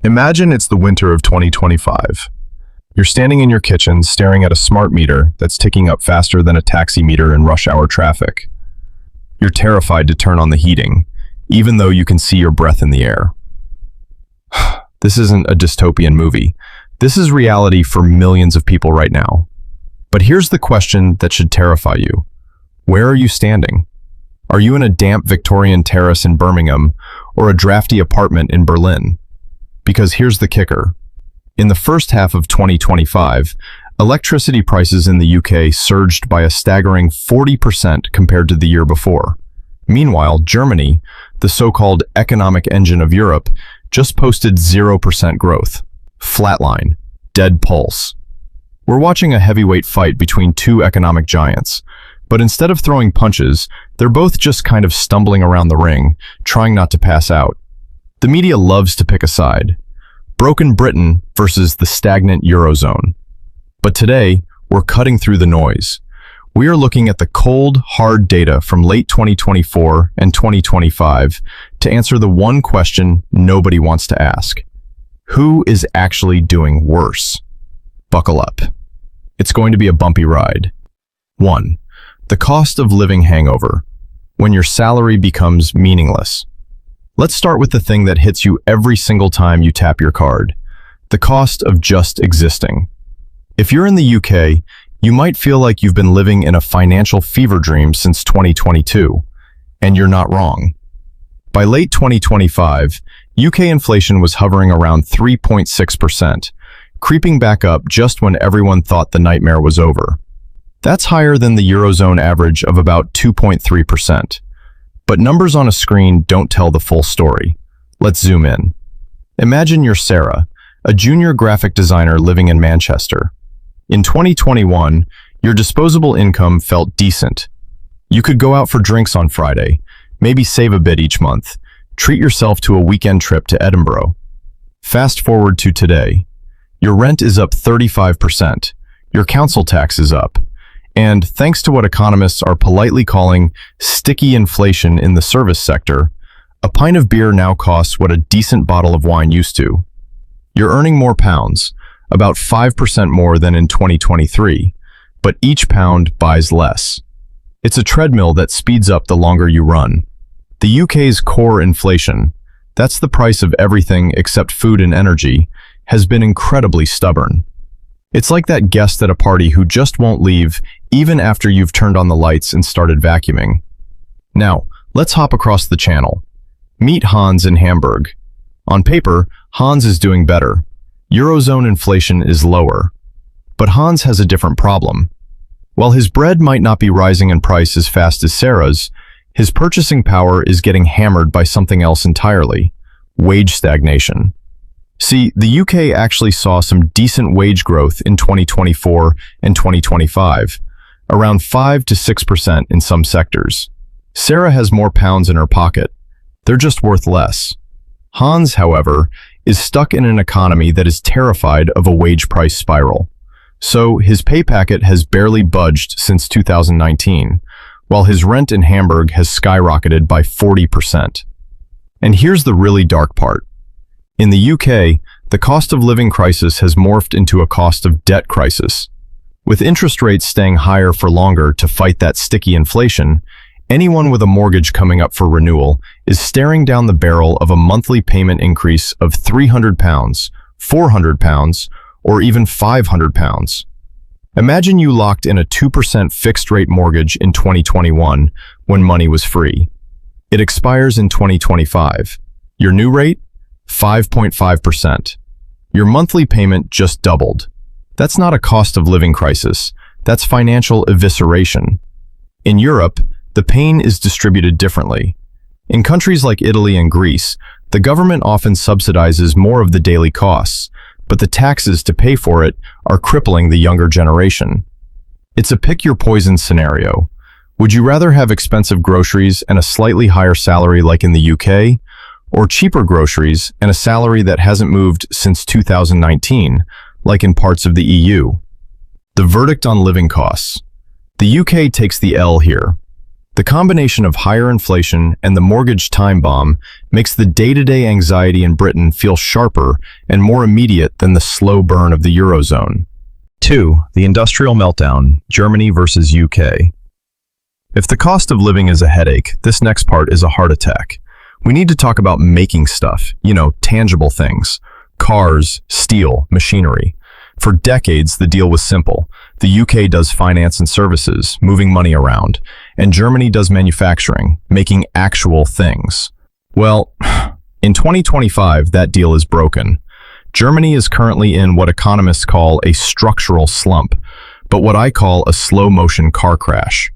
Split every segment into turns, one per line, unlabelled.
Imagine it's the winter of 2025. You're standing in your kitchen staring at a smart meter that's ticking up faster than a taxi meter in rush hour traffic. You're terrified to turn on the heating, even though you can see your breath in the air. This isn't a dystopian movie. This is reality for millions of people right now. But here's the question that should terrify you. Where are you standing? Are you in a damp Victorian terrace in Birmingham or a drafty apartment in Berlin? Because here's the kicker. In the first half of 2025, electricity prices in the UK surged by a staggering 40% compared to the year before. Meanwhile, Germany, the so-called economic engine of Europe, just posted 0% growth. Flatline. Dead pulse. We're watching a heavyweight fight between two economic giants, but instead of throwing punches, they're both just kind of stumbling around the ring, trying not to pass out. The media loves to pick a side. Broken Britain versus the stagnant Eurozone. But today, we're cutting through the noise. We are looking at the cold, hard data from late 2024 and 2025 to answer the one question nobody wants to ask. Who is actually doing worse? Buckle up. It's going to be a bumpy ride. 1. The cost of living hangover. When your salary becomes meaningless. Let's start with the thing that hits you every single time you tap your card. The cost of just existing. If you're in the UK, you might feel like you've been living in a financial fever dream since 2022, and you're not wrong. By late 2025, UK inflation was hovering around 3.6%, creeping back up just when everyone thought the nightmare was over. That's higher than the Eurozone average of about 2.3%. But numbers on a screen don't tell the full story. Let's zoom in. Imagine you're Sarah, a junior graphic designer living in Manchester. In 2021, your disposable income felt decent. You could go out for drinks on Friday, maybe save a bit each month, treat yourself to a weekend trip to Edinburgh. Fast forward to today. Your rent is up 35%, your council tax is up, and thanks to what economists are politely calling sticky inflation in the service sector, a pint of beer now costs what a decent bottle of wine used to. You're earning more pounds, about 5% more than in 2023, but each pound buys less. It's a treadmill that speeds up the longer you run. The UK's core inflation, that's the price of everything except food and energy, has been incredibly stubborn. It's like that guest at a party who just won't leave even after you've turned on the lights and started vacuuming. Now, let's hop across the channel. Meet Hans in Hamburg. On paper, Hans is doing better. Eurozone inflation is lower. But Hans has a different problem. While his bread might not be rising in price as fast as Sarah's, his purchasing power is getting hammered by something else entirely: wage stagnation. See, the UK actually saw some decent wage growth in 2024 and 2025, around 5 to 6% in some sectors. Sarah has more pounds in her pocket. They're just worth less. Hans, however, is stuck in an economy that is terrified of a wage price spiral. So his pay packet has barely budged since 2019, while his rent in Hamburg has skyrocketed by 40%. And here's the really dark part. In the UK, the cost of living crisis has morphed into a cost of debt crisis. With interest rates staying higher for longer to fight that sticky inflation, anyone with a mortgage coming up for renewal is staring down the barrel of a monthly payment increase of £300, £400, or even £500. Imagine you locked in a 2% fixed-rate mortgage in 2021 when money was free. It expires in 2025. Your new rate? 5.5%. Your monthly payment just doubled. That's not a cost of living crisis. That's financial evisceration. In Europe, the pain is distributed differently. In countries like Italy and Greece, the government often subsidizes more of the daily costs, but the taxes to pay for it are crippling the younger generation. It's a pick-your-poison scenario. Would you rather have expensive groceries and a slightly higher salary like in the UK, or cheaper groceries and a salary that hasn't moved since 2019, like in parts of the EU? The verdict on living costs. The UK takes the L here. The combination of higher inflation and the mortgage time bomb makes the day-to-day anxiety in Britain feel sharper and more immediate than the slow burn of the Eurozone. 2. The industrial meltdown, Germany versus UK. If the cost of living is a headache, this next part is a heart attack. We need to talk about making stuff, tangible things. Cars, steel, machinery. For decades, the deal was simple. The UK does finance and services, moving money around, and Germany does manufacturing, making actual things. Well, in 2025, that deal is broken. Germany is currently in what economists call a structural slump, but what I call a slow-motion car crash.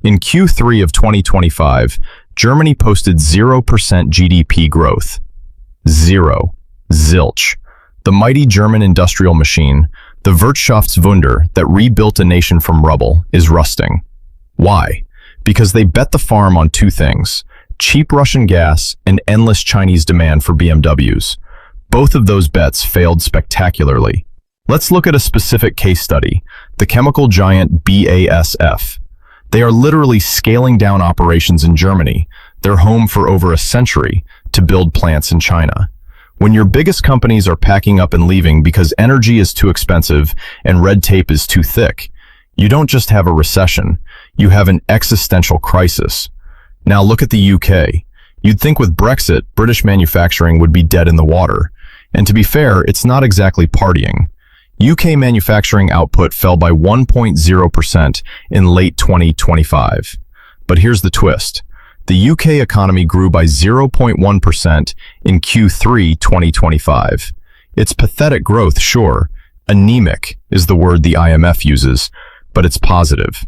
In Q3 of 2025, Germany posted 0% GDP growth. Zero. Zilch. The mighty German industrial machine, the Wirtschaftswunder that rebuilt a nation from rubble, is rusting. Why? Because they bet the farm on two things: cheap Russian gas and endless Chinese demand for BMWs. Both of those bets failed spectacularly. Let's look at a specific case study, the chemical giant BASF. They are literally scaling down operations in Germany, their home for over a century, to build plants in China. When your biggest companies are packing up and leaving because energy is too expensive and red tape is too thick, you don't just have a recession, you have an existential crisis. Now look at the UK. You'd think with Brexit, British manufacturing would be dead in the water. And to be fair, it's not exactly partying. UK manufacturing output fell by 1.0% in late 2025. But here's the twist. The UK economy grew by 0.1% in Q3 2025. It's pathetic growth, sure. Anemic is the word the IMF uses, but it's positive.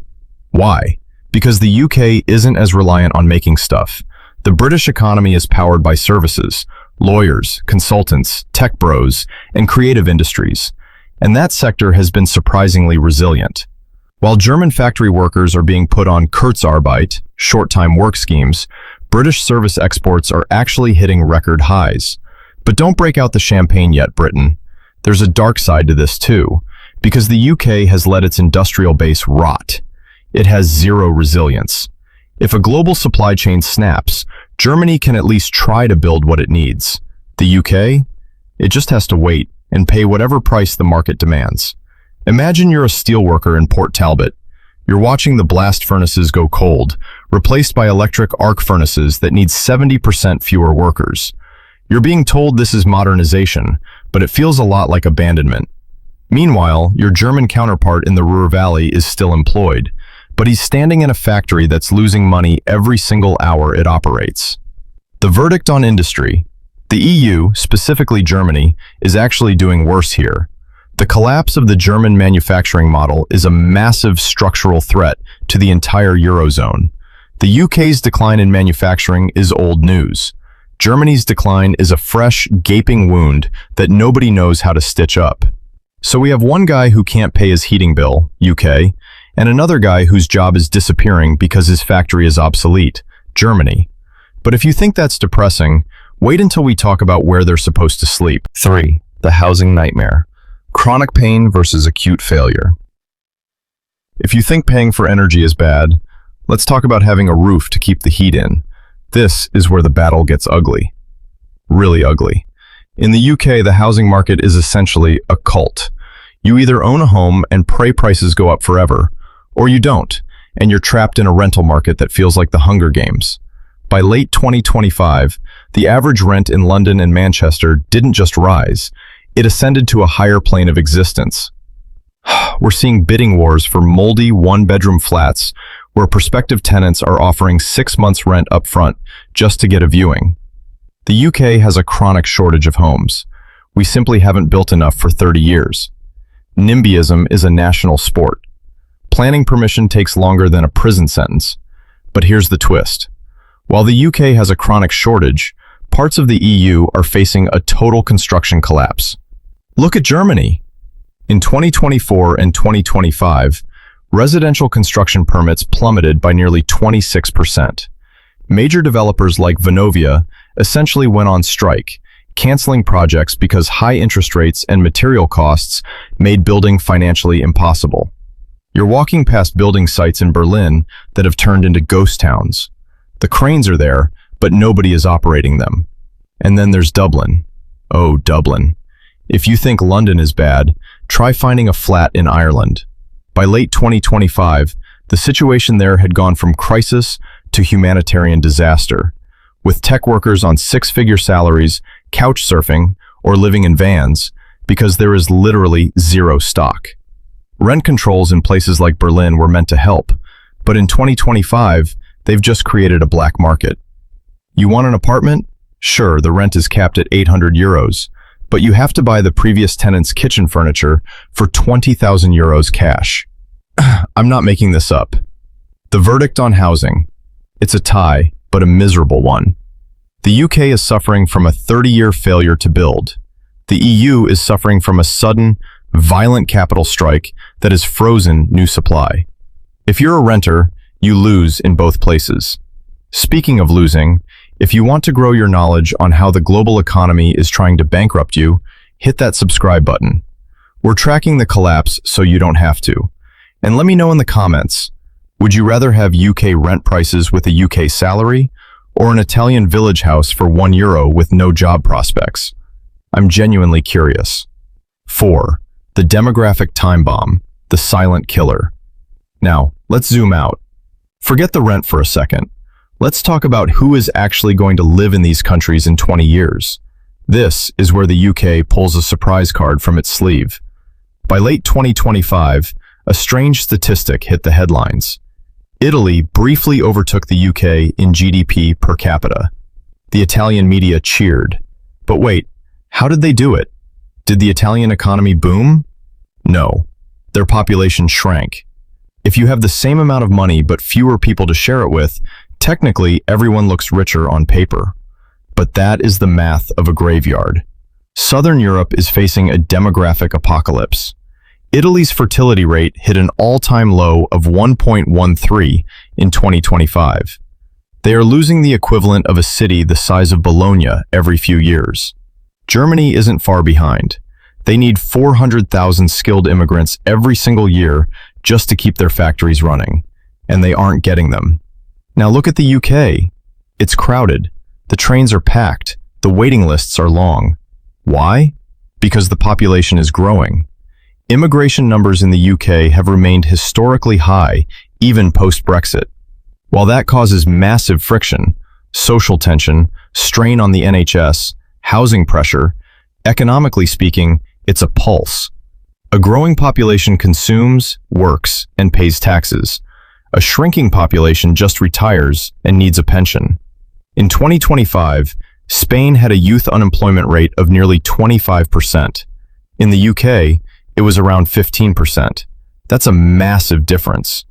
Why? Because the UK isn't as reliant on making stuff. The British economy is powered by services, lawyers, consultants, tech bros, and creative industries. And that sector has been surprisingly resilient. While German factory workers are being put on Kurzarbeit, short-time work schemes, British service exports are actually hitting record highs. But don't break out the champagne yet, Britain. There's a dark side to this too, because the UK has let its industrial base rot. It has zero resilience. If a global supply chain snaps, Germany can at least try to build what it needs. The UK? It just has to wait and pay whatever price the market demands. Imagine you're a steelworker in Port Talbot. You're watching the blast furnaces go cold, replaced by electric arc furnaces that need 70% fewer workers. You're being told this is modernization, but it feels a lot like abandonment. Meanwhile, your German counterpart in the Ruhr Valley is still employed, but he's standing in a factory that's losing money every single hour it operates. The verdict on industry. The EU, specifically Germany, is actually doing worse here. The collapse of the German manufacturing model is a massive structural threat to the entire Eurozone. The UK's decline in manufacturing is old news. Germany's decline is a fresh, gaping wound that nobody knows how to stitch up. So we have one guy who can't pay his heating bill, UK, and another guy whose job is disappearing because his factory is obsolete, Germany. But if you think that's depressing, wait until we talk about where they're supposed to sleep. 3. The housing nightmare. Chronic pain versus acute failure. If you think paying for energy is bad, let's talk about having a roof to keep the heat in. This is where the battle gets ugly. Really ugly. In the UK, the housing market is essentially a cult. You either own a home and pray prices go up forever, or you don't, and you're trapped in a rental market that feels like the Hunger Games. By late 2025, the average rent in London and Manchester didn't just rise, it ascended to a higher plane of existence. We're seeing bidding wars for moldy one-bedroom flats where prospective tenants are offering 6 months rent up front just to get a viewing. The UK has a chronic shortage of homes. We simply haven't built enough for 30 years. NIMBYism is a national sport. Planning permission takes longer than a prison sentence. But here's the twist. While the UK has a chronic shortage, parts of the EU are facing a total construction collapse. Look at Germany. In 2024 and 2025, residential construction permits plummeted by nearly 26%. Major developers like Vonovia essentially went on strike, canceling projects because high interest rates and material costs made building financially impossible. You're walking past building sites in Berlin that have turned into ghost towns. The cranes are there, but nobody is operating them. And then there's Dublin. Oh, Dublin. If you think London is bad, try finding a flat in Ireland. By late 2025, the situation there had gone from crisis to humanitarian disaster, with tech workers on six-figure salaries, couch surfing, or living in vans, because there is literally zero stock. Rent controls in places like Berlin were meant to help, but in 2025, they've just created a black market. You want an apartment? Sure, the rent is capped at 800 euros, but you have to buy the previous tenant's kitchen furniture for 20,000 euros cash. I'm not making this up. The verdict on housing. It's a tie, but a miserable one. The UK is suffering from a 30-year failure to build. The EU is suffering from a sudden, violent capital strike that has frozen new supply. If you're a renter, you lose in both places. Speaking of losing, if you want to grow your knowledge on how the global economy is trying to bankrupt you, hit that subscribe button. We're tracking the collapse so you don't have to. And let me know in the comments, would you rather have UK rent prices with a UK salary or an Italian village house for €1 with no job prospects? I'm genuinely curious. 4. The demographic time bomb, the silent killer. Now, let's zoom out. Forget the rent for a second. Let's talk about who is actually going to live in these countries in 20 years. This is where the UK pulls a surprise card from its sleeve. By late 2025, a strange statistic hit the headlines. Italy briefly overtook the UK in GDP per capita. The Italian media cheered. But wait, how did they do it? Did the Italian economy boom? No, their population shrank. If you have the same amount of money but fewer people to share it with, technically everyone looks richer on paper. But that is the math of a graveyard. Southern Europe is facing a demographic apocalypse. Italy's fertility rate hit an all-time low of 1.13 in 2025. They are losing the equivalent of a city the size of Bologna every few years. Germany isn't far behind. They need 400,000 skilled immigrants every single year just to keep their factories running, and they aren't getting them. Now look at the UK. It's crowded. The trains are packed. The waiting lists are long. Why? Because the population is growing. Immigration numbers in the UK have remained historically high, even post-Brexit. While that causes massive friction, social tension, strain on the NHS, housing pressure, economically speaking, it's a pulse. A growing population consumes, works, and pays taxes. A shrinking population just retires and needs a pension. In 2025, Spain had a youth unemployment rate of nearly 25%. In the UK, it was around 15%. That's a massive difference.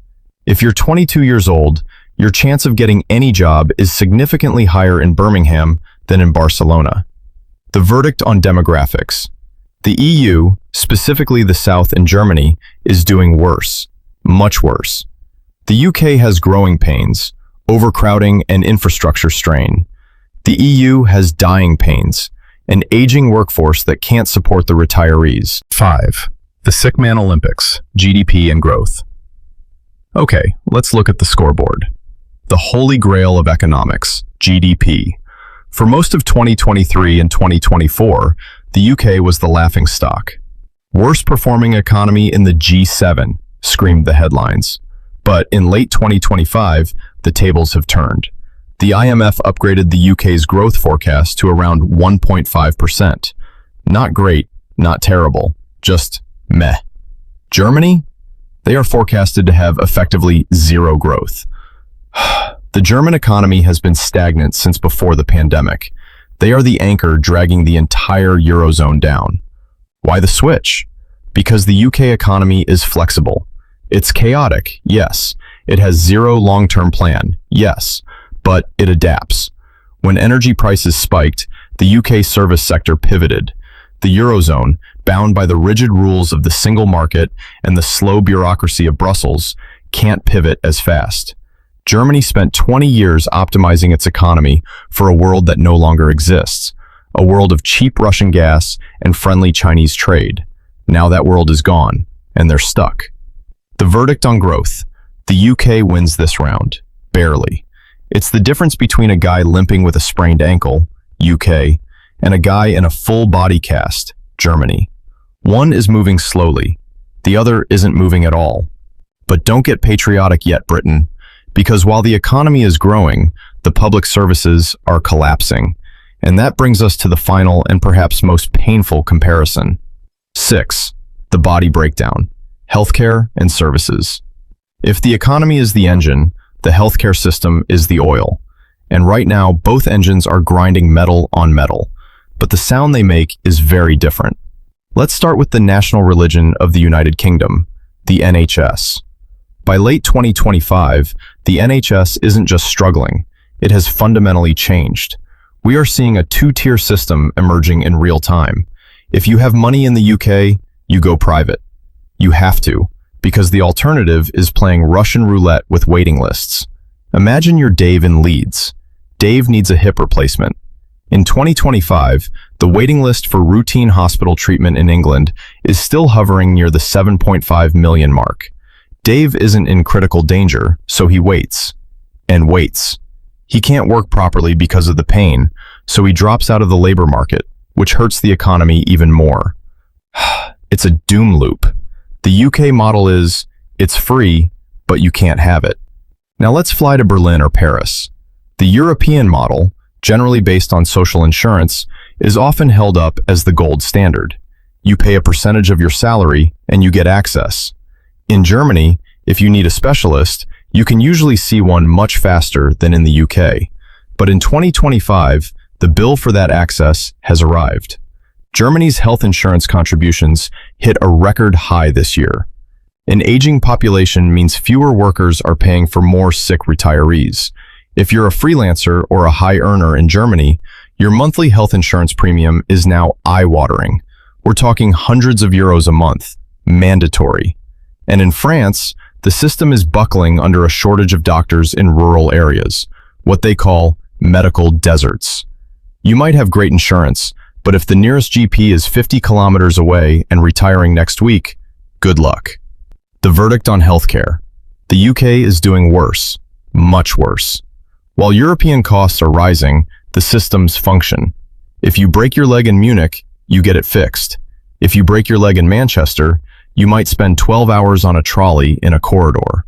If you're 22 years old, your chance of getting any job is significantly higher in Birmingham than in Barcelona. The verdict on demographics. The EU, specifically the South and Germany, is doing worse, much worse. The UK has growing pains, overcrowding and infrastructure strain. The EU has dying pains, an aging workforce that can't support the retirees. 5. The Sick Man Olympics, GDP and growth. Okay, let's look at the scoreboard. The holy grail of economics, GDP. For most of 2023 and 2024, the UK was the laughingstock. Worst performing economy in the G7, screamed the headlines. But in late 2025, the tables have turned. The IMF upgraded the UK's growth forecast to around 1.5%. Not great, not terrible, just meh. Germany? They are forecasted to have effectively zero growth. The German economy has been stagnant since before the pandemic. They are the anchor dragging the entire Eurozone down. Why the switch? Because the UK economy is flexible. It's chaotic, yes. It has zero long-term plan, yes. But it adapts. When energy prices spiked, the UK service sector pivoted. The Eurozone, bound by the rigid rules of the single market and the slow bureaucracy of Brussels, can't pivot as fast. Germany spent 20 years optimizing its economy for a world that no longer exists, a world of cheap Russian gas and friendly Chinese trade. Now that world is gone, and they're stuck. The verdict on growth. The UK wins this round. Barely. It's the difference between a guy limping with a sprained ankle, UK, and a guy in a full body cast, Germany. One is moving slowly. The other isn't moving at all. But don't get patriotic yet, Britain, because while the economy is growing, the public services are collapsing. And that brings us to the final and perhaps most painful comparison. 6. The body breakdown. Healthcare and services. If the economy is the engine, the healthcare system is the oil. And right now, both engines are grinding metal on metal. But the sound they make is very different. Let's start with the national religion of the United Kingdom, the NHS. By late 2025, the NHS isn't just struggling, it has fundamentally changed. We are seeing a two-tier system emerging in real time. If you have money in the UK, you go private. You have to, because the alternative is playing Russian roulette with waiting lists. Imagine you're Dave in Leeds. Dave needs a hip replacement. In 2025, the waiting list for routine hospital treatment in England is still hovering near the 7.5 million mark. Dave isn't in critical danger, so he waits. And waits. He can't work properly because of the pain, so he drops out of the labor market, which hurts the economy even more. It's a doom loop. The UK model is, it's free, but you can't have it. Now let's fly to Berlin or Paris. The European model, generally based on social insurance, is often held up as the gold standard. You pay a percentage of your salary and you get access. In Germany, if you need a specialist, you can usually see one much faster than in the UK. But in 2025, the bill for that access has arrived. Germany's health insurance contributions hit a record high this year. An aging population means fewer workers are paying for more sick retirees. If you're a freelancer or a high earner in Germany, your monthly health insurance premium is now eye-watering. We're talking hundreds of euros a month, mandatory. And in France, the system is buckling under a shortage of doctors in rural areas, what they call medical deserts. You might have great insurance, but if the nearest GP is 50 kilometers away and retiring next week, good luck. The verdict on healthcare. The UK is doing worse, much worse. While European costs are rising, the systems function. If you break your leg in Munich, you get it fixed. If you break your leg in Manchester, you might spend 12 hours on a trolley in a corridor.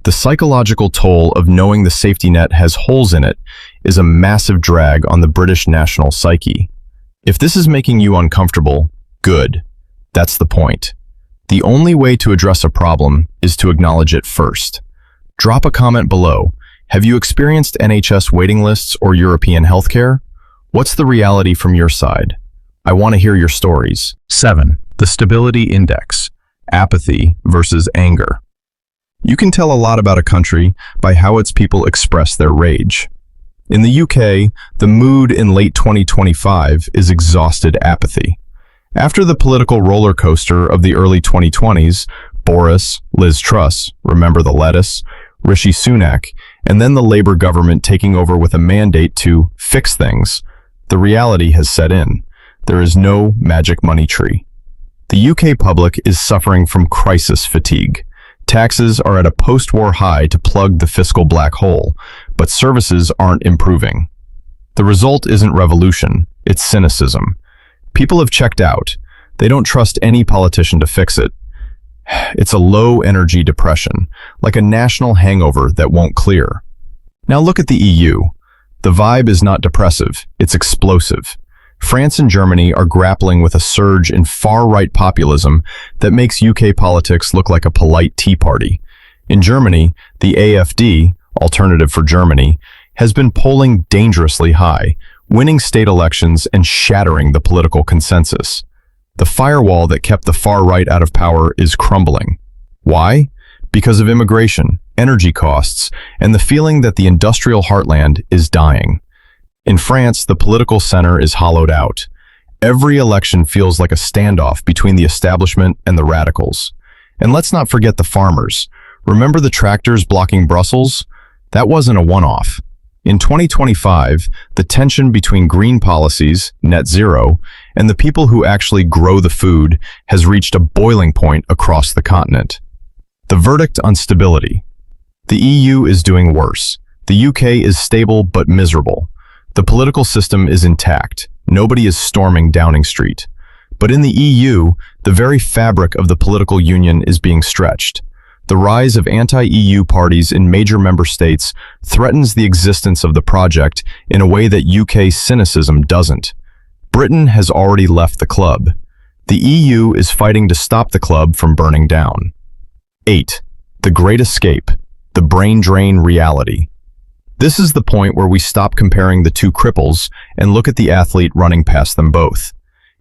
The psychological toll of knowing the safety net has holes in it is a massive drag on the British national psyche. If this is making you uncomfortable, good. That's the point. The only way to address a problem is to acknowledge it first. Drop a comment below. Have you experienced NHS waiting lists or European healthcare? What's the reality from your side? I want to hear your stories. 7. The stability index. Apathy versus anger. You can tell a lot about a country by how its people express their rage. In the UK, the mood in late 2025 is exhausted apathy. After the political roller coaster of the early 2020s, Boris, Liz Truss, remember the lettuce, Rishi Sunak, and then the Labour government taking over with a mandate to fix things, the reality has set in. There is no magic money tree. The UK public is suffering from crisis fatigue. Taxes are at a post-war high to plug the fiscal black hole, but services aren't improving. The result isn't revolution, it's cynicism. People have checked out. They don't trust any politician to fix it. It's a low-energy depression, like a national hangover that won't clear. Now look at the EU. The vibe is not depressive, it's explosive. France and Germany are grappling with a surge in far-right populism that makes UK politics look like a polite tea party. In Germany, the AfD, Alternative for Germany, has been polling dangerously high, winning state elections and shattering the political consensus. The firewall that kept the far right out of power is crumbling. Why? Because of immigration, energy costs, and the feeling that the industrial heartland is dying. In France, the political center is hollowed out. Every election feels like a standoff between the establishment and the radicals. And let's not forget the farmers. Remember the tractors blocking Brussels? That wasn't a one-off. In 2025, the tension between green policies, net zero, and the people who actually grow the food has reached a boiling point across the continent. The verdict on stability. The EU is doing worse. The UK is stable but miserable. The political system is intact. Nobody is storming Downing Street. But in the EU, the very fabric of the political union is being stretched. The rise of anti-EU parties in major member states threatens the existence of the project in a way that UK cynicism doesn't. Britain has already left the club. The EU is fighting to stop the club from burning down. 8. The Great Escape. The brain drain reality. This is the point where we stop comparing the two cripples and look at the athlete running past them both.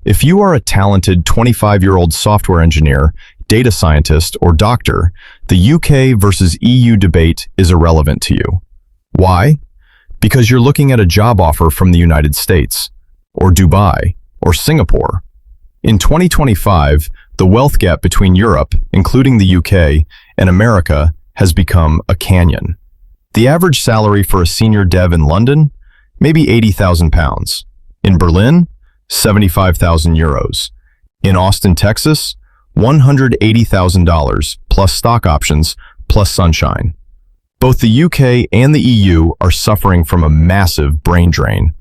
If you are a talented 25-year-old software engineer, data scientist, or doctor, the UK versus EU debate is irrelevant to you. Why? Because you're looking at a job offer from the United States, or Dubai, or Singapore. In 2025, the wealth gap between Europe, including the UK, and America has become a canyon. The average salary for a senior dev in London? Maybe £80,000. In Berlin? €75,000. In Austin, Texas? $180,000 plus stock options plus sunshine. Both the UK and the EU are suffering from a massive brain drain.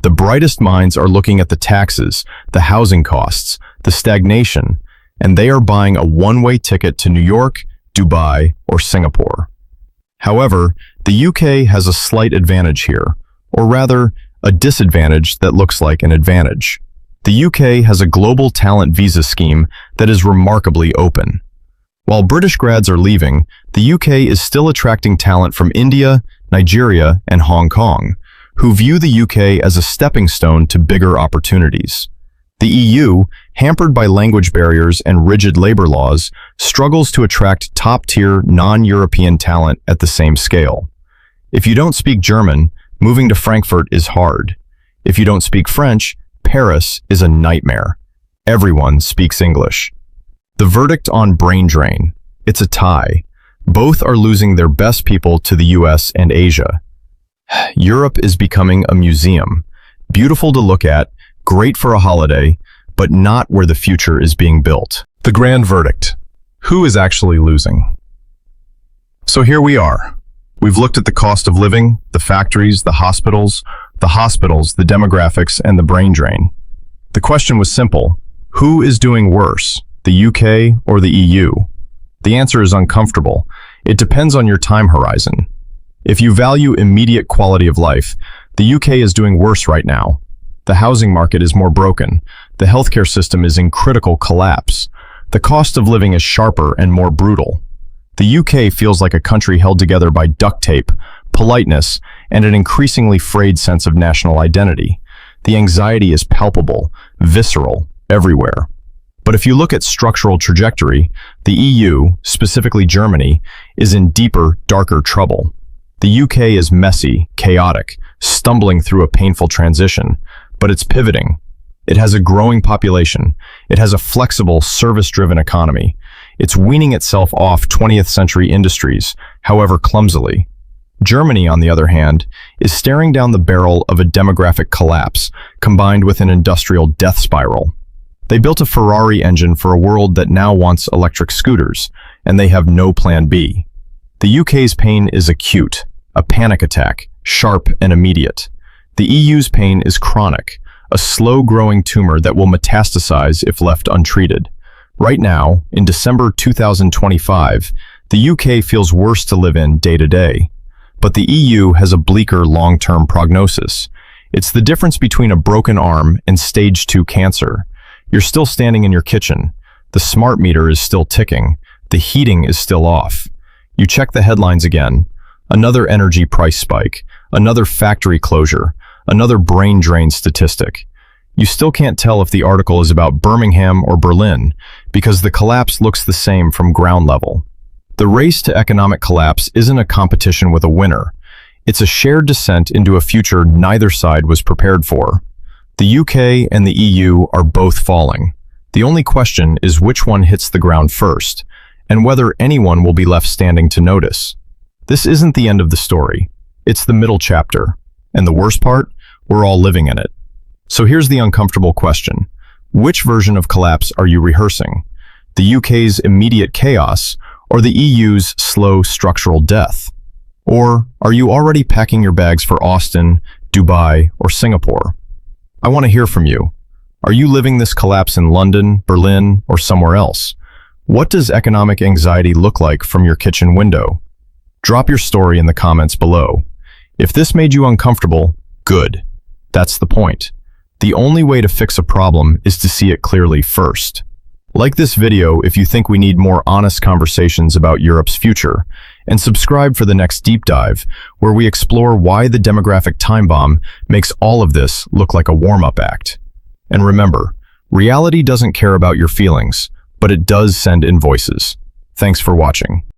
The brightest minds are looking at the taxes, the housing costs, the stagnation, and they are buying a one-way ticket to New York, Dubai, or Singapore. However, the UK has a slight advantage here, or rather, a disadvantage that looks like an advantage. The UK has a global talent visa scheme that is remarkably open. While British grads are leaving, the UK is still attracting talent from India, Nigeria, and Hong Kong, who view the UK as a stepping stone to bigger opportunities. The EU, hampered by language barriers and rigid labor laws, struggles to attract top-tier non-European talent at the same scale. If you don't speak German, moving to Frankfurt is hard. If you don't speak French, Paris is a nightmare. Everyone speaks English. The verdict on brain drain. It's a tie. Both are losing their best people to the US and Asia. Europe is becoming a museum. Beautiful to look at, great for a holiday, but not where the future is being built. The grand verdict. Who is actually losing? So here we are. We've looked at the cost of living, the factories, the hospitals, the demographics, and the brain drain. The question was simple. Who is doing worse, the UK or the EU? The answer is uncomfortable. It depends on your time horizon. If you value immediate quality of life, the UK is doing worse right now. The housing market is more broken. The healthcare system is in critical collapse. The cost of living is sharper and more brutal. The UK feels like a country held together by duct tape, politeness, and an increasingly frayed sense of national identity. The anxiety is palpable, visceral, everywhere. But if you look at structural trajectory, the EU, specifically Germany, is in deeper, darker trouble. The UK is messy, chaotic, stumbling through a painful transition, but it's pivoting. It has a growing population. It has a flexible, service-driven economy. It's weaning itself off 20th century industries, however clumsily. Germany, on the other hand, is staring down the barrel of a demographic collapse combined with an industrial death spiral. They built a Ferrari engine for a world that now wants electric scooters, and they have no plan B. The UK's pain is acute, a panic attack, sharp and immediate. The EU's pain is chronic, a slow-growing tumor that will metastasize if left untreated. Right now, in December 2025, the UK feels worse to live in day to day. But the EU has a bleaker long-term prognosis. It's the difference between a broken arm and stage 2 cancer. You're still standing in your kitchen. The smart meter is still ticking. The heating is still off. You check the headlines again. Another energy price spike, another factory closure, another brain drain statistic. You still can't tell if the article is about Birmingham or Berlin because the collapse looks the same from ground level. The race to economic collapse isn't a competition with a winner. It's a shared descent into a future neither side was prepared for. The UK and the EU are both falling. The only question is which one hits the ground first, and whether anyone will be left standing to notice. This isn't the end of the story. It's the middle chapter. And the worst part? We're all living in it. So here's the uncomfortable question. Which version of collapse are you rehearsing? The UK's immediate chaos or the EU's slow structural death? Or are you already packing your bags for Austin, Dubai, or Singapore? I want to hear from you. Are you living this collapse in London, Berlin, or somewhere else? What does economic anxiety look like from your kitchen window? Drop your story in the comments below. If this made you uncomfortable, good. That's the point. The only way to fix a problem is to see it clearly first. Like this video if you think we need more honest conversations about Europe's future, and subscribe for the next deep dive, where we explore why the demographic time bomb makes all of this look like a warm-up act. And remember, reality doesn't care about your feelings, but it does send invoices. Thanks for watching.